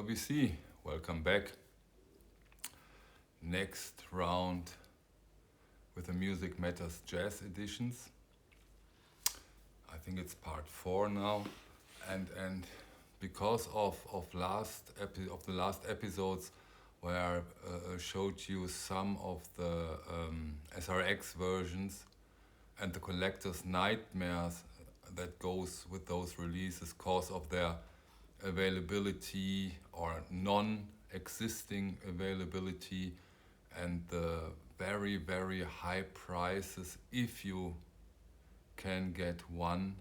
Hello BC, welcome back. Next round with the Music Matters Jazz editions. I think it's part 4 now, and because of the last episodes where I showed you some of the SRX versions and the collector's nightmares that goes with those releases cause of their availability or non-existing availability and the very, very high prices if you can get one.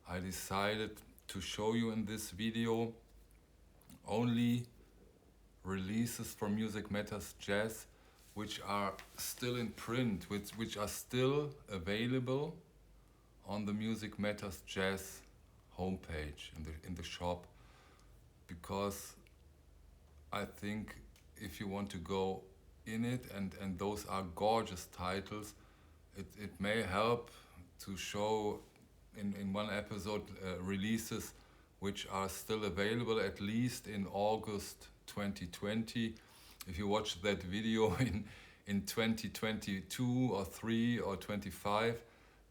I decided to show you in this video only releases for Music Matters Jazz which are still in print, which are still available on the Music Matters Jazz homepage in the shop, because I think if you want to go in it and those are gorgeous titles, it may help to show in one episode releases which are still available at least in August 2020. If you watch that video in 2022 or 3 or 25,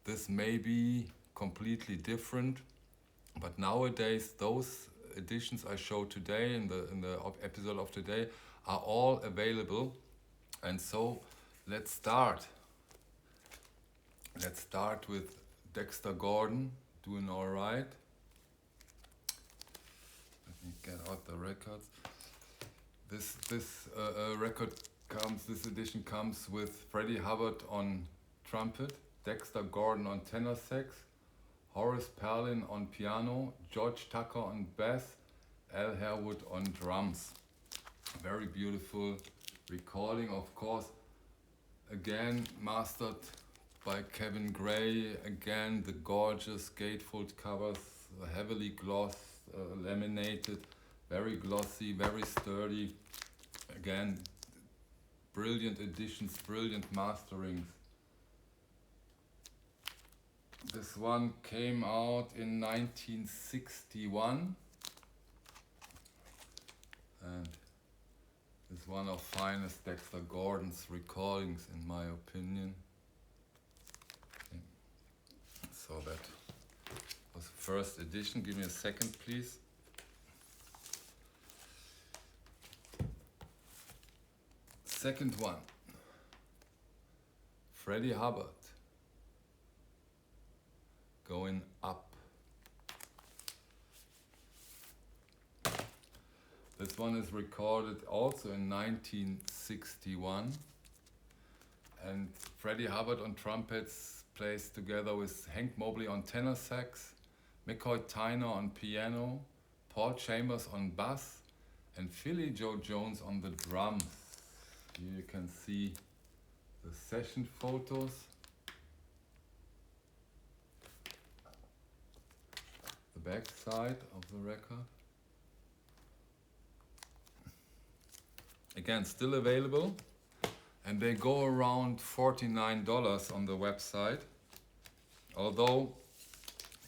this may be completely different. But nowadays, those editions I showed today in the episode of today are all available. And so let's start. Let's start with Dexter Gordon, Doing All Right. Let me get out the records. This edition comes with Freddie Hubbard on trumpet, Dexter Gordon on tenor sax, Horace Silver on piano, George Tucker on bass, Al Harewood on drums. Very beautiful recording, of course. Again, mastered by Kevin Gray. Again, the gorgeous gatefold covers, heavily glossed, laminated, very glossy, very sturdy. Again, brilliant editions, brilliant masterings. This one came out in 1961 and is one of finest Dexter Gordon's recordings in my opinion. So that was the first edition. Give me a second please. Second one, Freddie Hubbard, Going Up. This one is recorded also in 1961, and Freddie Hubbard on trumpets plays together with Hank Mobley on tenor sax, McCoy Tyner on piano, Paul Chambers on bass, and Philly Joe Jones on the drums. Here you can see the session photos. The back side of the record. Again, still available, and they go around $49 on the website. Although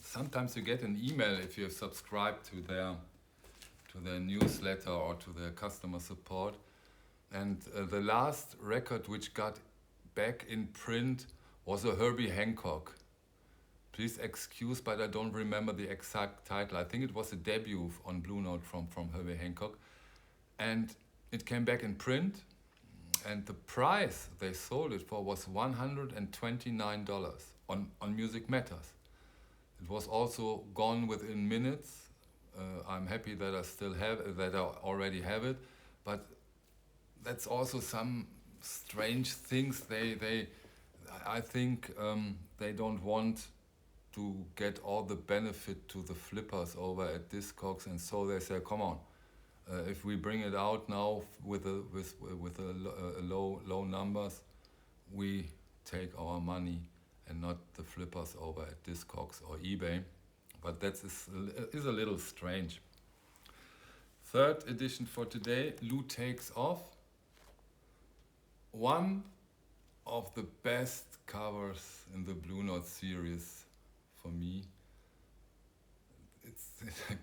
sometimes you get an email if you subscribe to their newsletter or to their customer support. And the last record which got back in print was a Herbie Hancock. Please excuse, but I don't remember the exact title. I think it was a debut on Blue Note from Herbie Hancock. And it came back in print, and the price they sold it for was $129 on Music Matters. It was also gone within minutes. I'm happy that I still have that I already have it, but that's also some strange things. I think they don't want to get all the benefit to the flippers over at Discogs, and so they say, come on, if we bring it out now with low numbers, we take our money and not the flippers over at Discogs or eBay. But that is a little strange. Third edition for today, Lou Takes Off. One of the best covers in the Blue Note series for me.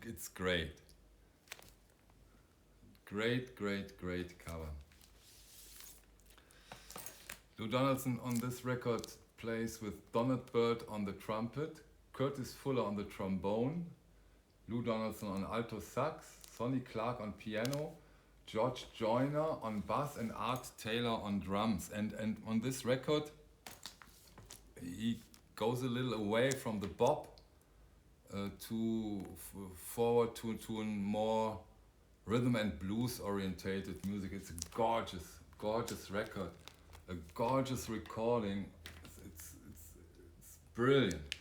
It's great. Great, great, great cover. Lou Donaldson on this record plays with Donald Byrd on the trumpet, Curtis Fuller on the trombone, Lou Donaldson on alto sax, Sonny Clark on piano, George Joyner on bass and Art Taylor on drums. And on this record he goes a little away from the bop forward to a more rhythm and blues orientated music. It's a gorgeous, gorgeous record, a gorgeous recording. It's brilliant.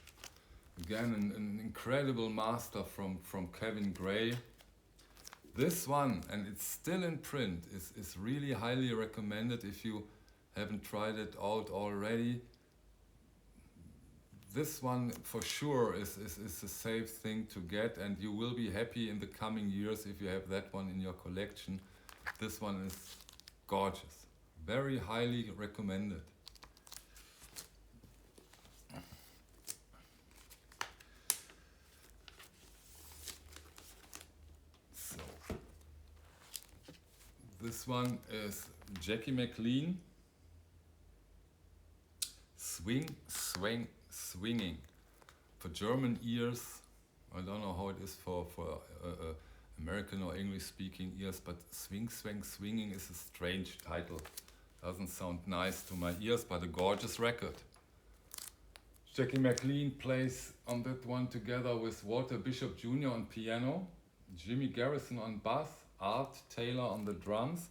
Again, an incredible master from Kevin Gray. This one, and it's still in print, is really highly recommended if you haven't tried it out already. This one for sure is a safe thing to get, and you will be happy in the coming years if you have that one in your collection. This one is gorgeous. Very highly recommended. So, this one is Jackie McLean. Swing, Swang, Swinging. For German ears, I don't know how it is for American or English speaking ears, but Swing, Swang, Swinging is a strange title. Doesn't sound nice to my ears, but a gorgeous record. Jackie McLean plays on that one together with Walter Bishop Jr. on piano, Jimmy Garrison on bass, Art Taylor on the drums,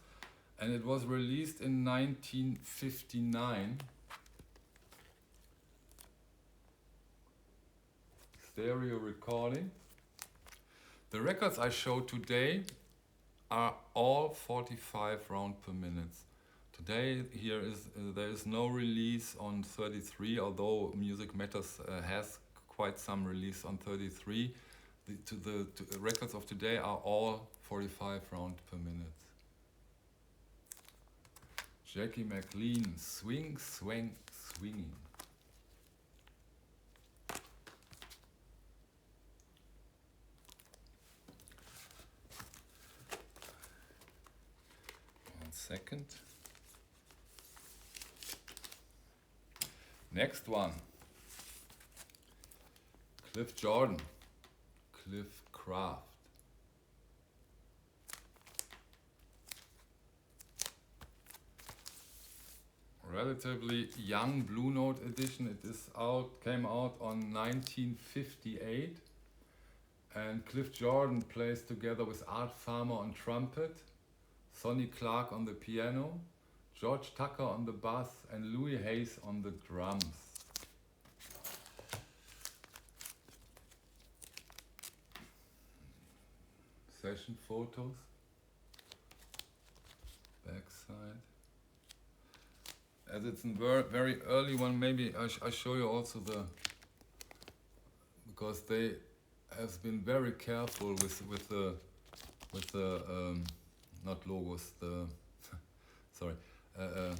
and it was released in 1959. Stereo recording. The records I show today are all 45 round per minute. Today there is no release on 33, although Music Matters has quite some release on 33. The records of today are all 45 round per minute. Jackie McLean, Swing, Swang, Swinging. Second. Next one. Cliff Jordan, Cliff Craft. Relatively young Blue Note edition. It is came out on 1958, and Cliff Jordan plays together with Art Farmer on trumpet, Sonny Clark on the piano, George Tucker on the bass, and Louis Hayes on the drums. Session photos, backside. As it's a very early one, maybe I show you also because they have been very careful with the not logos, the sorry, the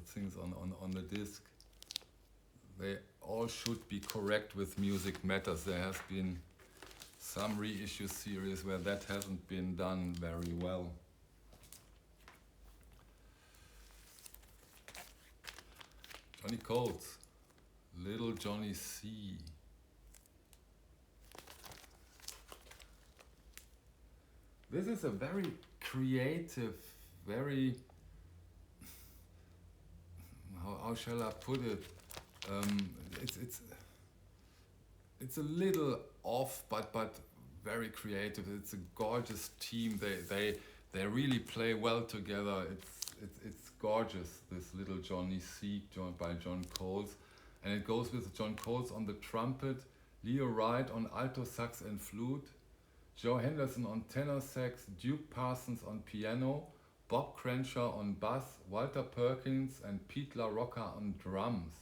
things on the disc. They all should be correct with Music Matters. There has been some reissue series where that hasn't been done very well. Johnny Coates, Little Johnny C. This is a very creative, very, how shall I put it? It's a little off, but very creative. It's a gorgeous team. They really play well together. It's gorgeous. This Little Johnny C, joined by John Coles, and it goes with John Coles on the trumpet, Leo Wright on alto sax and flute, Joe Henderson on tenor sax, Duke Parsons on piano, Bob Crenshaw on bass, Walter Perkins and Pete LaRocca on drums.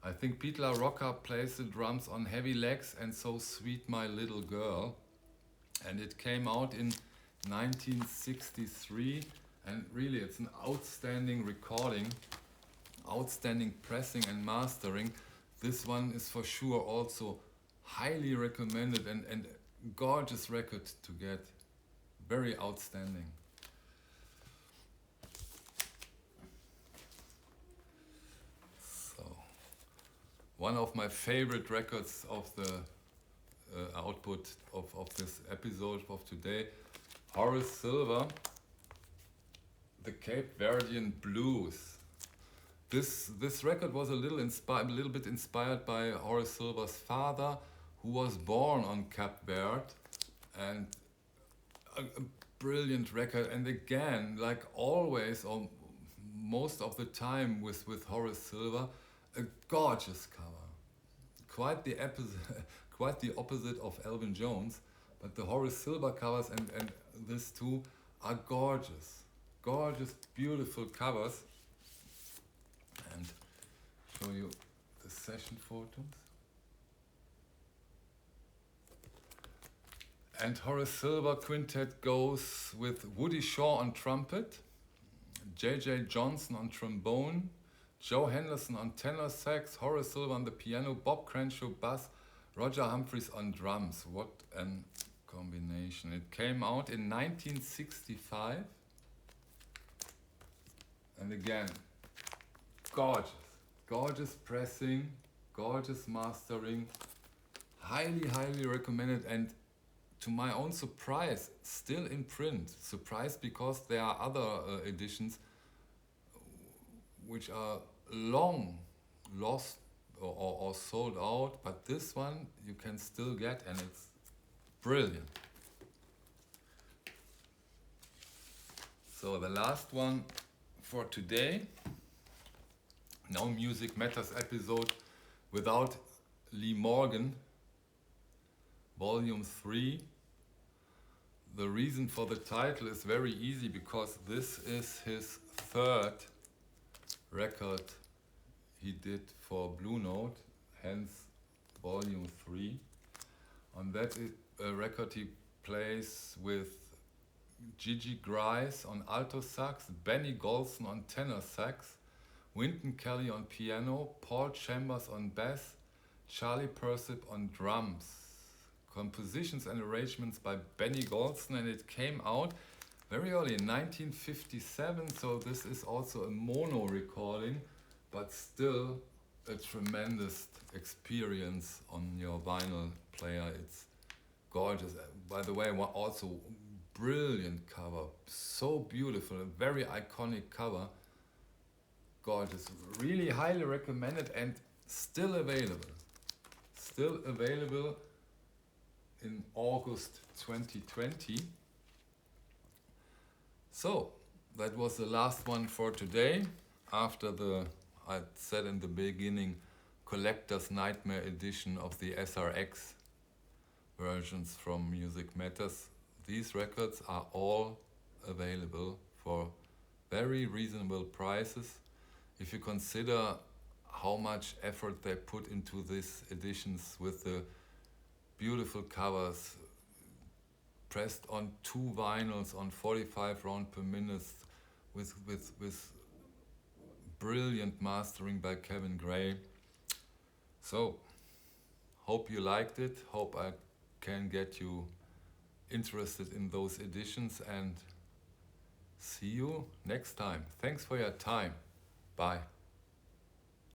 I think Pete LaRocca plays the drums on Heavy Legs and So Sweet My Little Girl. And it came out in 1963, and really it's an outstanding recording, outstanding pressing and mastering. This one is for sure also highly recommended and gorgeous record to get. very outstanding. So, one of my favorite records of the output of this episode of today, Horace Silver, the Cape Verdian Blues. This record was a little bit inspired by Horace Silver's father, who was born on Cape Verde, and a brilliant record. And again, like always, or most of the time with Horace Silver, a gorgeous cover. Quite the opposite of Elvin Jones, but the Horace Silver covers and this too are gorgeous. Gorgeous, beautiful covers. And show you the session photos. And Horace Silver Quintet goes with Woody Shaw on trumpet, J.J. Johnson on trombone, Joe Henderson on tenor sax, Horace Silver on the piano, Bob Crenshaw bass, Roger Humphreys on drums. What a combination. It came out in 1965. And again, gorgeous pressing, gorgeous mastering, highly recommended, and to my own surprise, still in print. Surprised because there are other editions which are long lost or sold out, but this one you can still get, and it's brilliant. So the last one for today, no Music Matters episode without Lee Morgan, Volume 3. The reason for the title is very easy, because this is his third record he did for Blue Note, hence Volume 3. On that record he plays with Gigi Grice on alto sax, Benny Golson on tenor sax, Wynton Kelly on piano, Paul Chambers on bass, Charlie Persip on drums. Compositions and arrangements by Benny Golson, and it came out very early in 1957, so this is also a mono recording, but still a tremendous experience on your vinyl player. It's gorgeous. By the way, also brilliant cover, so beautiful, a very iconic cover, gorgeous, really highly recommended, and still available in August 2020. So that was the last one for today, after the, I said in the beginning, Collector's Nightmare edition of the SRX versions from Music Matters. These records are all available for very reasonable prices. If you consider how much effort they put into these editions with the beautiful covers, pressed on 2 vinyls on 45 round per minute, with brilliant mastering by Kevin Gray. So, hope you liked it, hope I can get you interested in those editions, and see you next time. Thanks for your time. Bye.